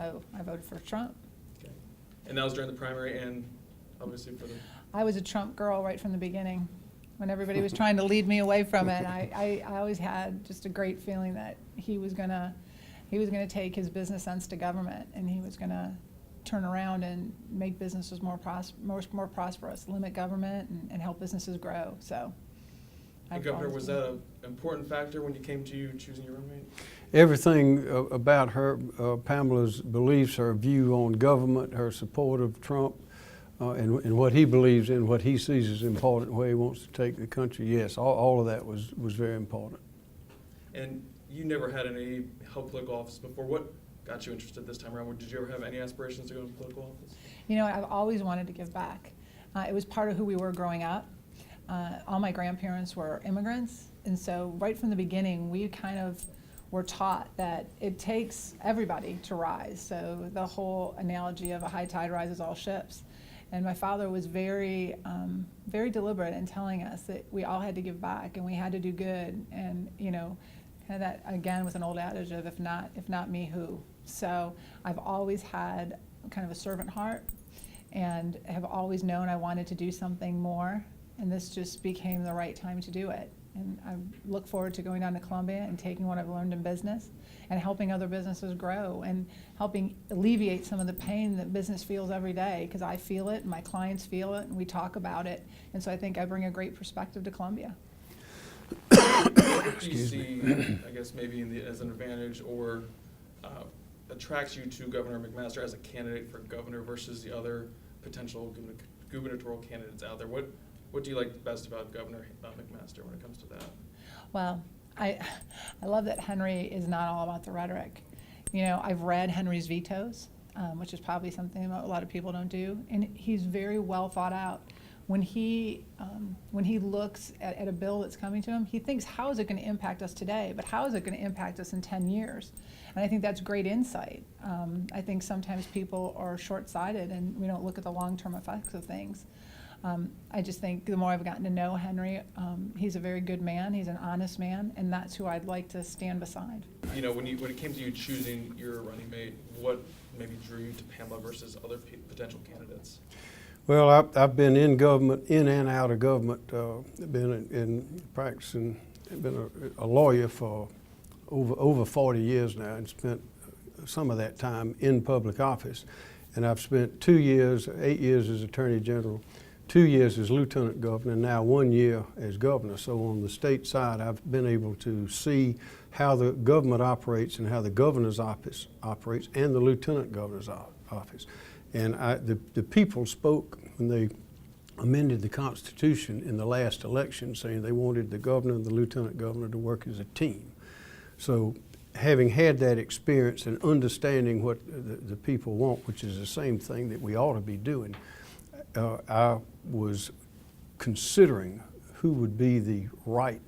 Oh, I voted for Trump. Okay. And that was during the primary and obviously for the... I was a Trump girl right from the beginning. When everybody was trying to lead me away from it, I always had just a great feeling that he was gonna take his business sense to government, and he was gonna turn around and make businesses more prosperous, limit government, and help businesses grow. So, Governor, was that an important factor when you came to you choosing your roommate? Everything about her, Pamela's beliefs, her view on government, her support of Trump, and what he believes in, what he sees as important, where he wants to take the country, yes, all of that was very important. And you never had any held political office before. What got you interested this time around? Did you ever have any aspirations to go into political office? You know, I've always wanted to give back. It was part of who we were growing up. All my grandparents were immigrants, and so right from the beginning, we kind of were taught that it takes everybody to rise. So the whole analogy of a high tide rises all ships. And my father was very deliberate in telling us that we all had to give back and we had to do good. And you know, kind of that again was an old adage of if not me, who? So I've always had kind of a servant heart, and have always known I wanted to do something more. And this just became the right time to do it. And I look forward to going down to Columbia and taking what I've learned in business and helping other businesses grow and helping alleviate some of the pain that business feels every day, because I feel it and my clients feel it and we talk about it. And so I think I bring a great perspective to Columbia. What do you see, I guess, maybe as an advantage or attracts you to Governor McMaster as a candidate for governor versus the other potential gubernatorial candidates out there? What do you like best about Governor McMaster when it comes to that? Well, I love that Henry is not all about the rhetoric. You know, I've read Henry's vetoes, which is probably something a lot of people don't do, and he's very well thought out. When he looks at a bill that's coming to him, he thinks, how is it going to impact us today, but how is it going to impact us in 10 years? And I think that's great insight. I think sometimes people are short-sighted and we don't look at the long-term effects of things. I just think the more I've gotten to know Henry, he's a very good man, he's an honest man, and that's who I'd like to stand beside. You know, when it came to you choosing your running mate, what maybe drew you to Pamela versus other potential candidates? Well, I've been in government, in and out of government, been in practicing, been a lawyer for over 40 years now, and spent some of that time in public office. And I've spent 8 years as Attorney General, 2 years as Lieutenant Governor, and now 1 year as Governor. So on the state side, I've been able to see how the government operates and how the Governor's office operates and the Lieutenant Governor's office. And the people spoke when they amended the Constitution in the last election, saying they wanted the Governor and the Lieutenant Governor to work as a team. So having had that experience and understanding what the people want, which is the same thing that we ought to be doing, I was considering who would be the right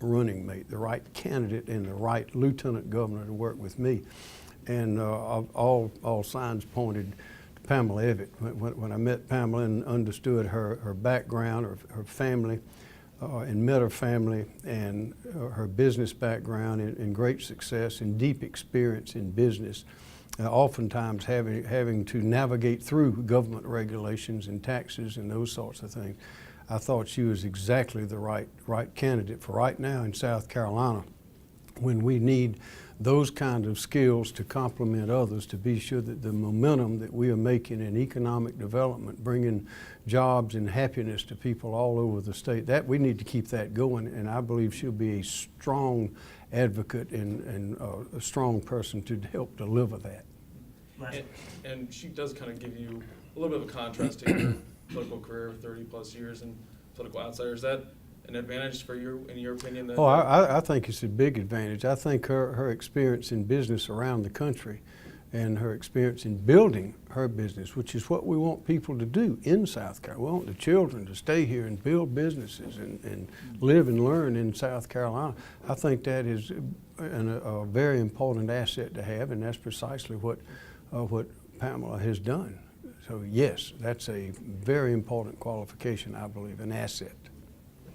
running mate, the right candidate, and the right Lieutenant Governor to work with me. And all signs pointed to Pamela Evette. When I met Pamela and understood her background, her family, and met her family and her business background and great success and deep experience in business, oftentimes having to navigate through government regulations and taxes and those sorts of things, I thought she was exactly the right candidate for right now in South Carolina, when we need those kind of skills to complement others, to be sure that the momentum that we are making in economic development, bringing jobs and happiness to people all over the state, that we need to keep that going. And I believe she'll be a strong advocate and a strong person to help deliver that. And she does kind of give you a little bit of a contrast to your political career, 30 plus years in political outsider. Is that an advantage for you, in your opinion? Oh, I think it's a big advantage. I think her experience in business around the country and her experience in building her business, which is what we want people to do in South Carolina. We want the children to stay here and build businesses and live and learn in South Carolina. I think that is a very important asset to have, and that's precisely what Pamela has done. So yes, that's a very important qualification, I believe, an asset.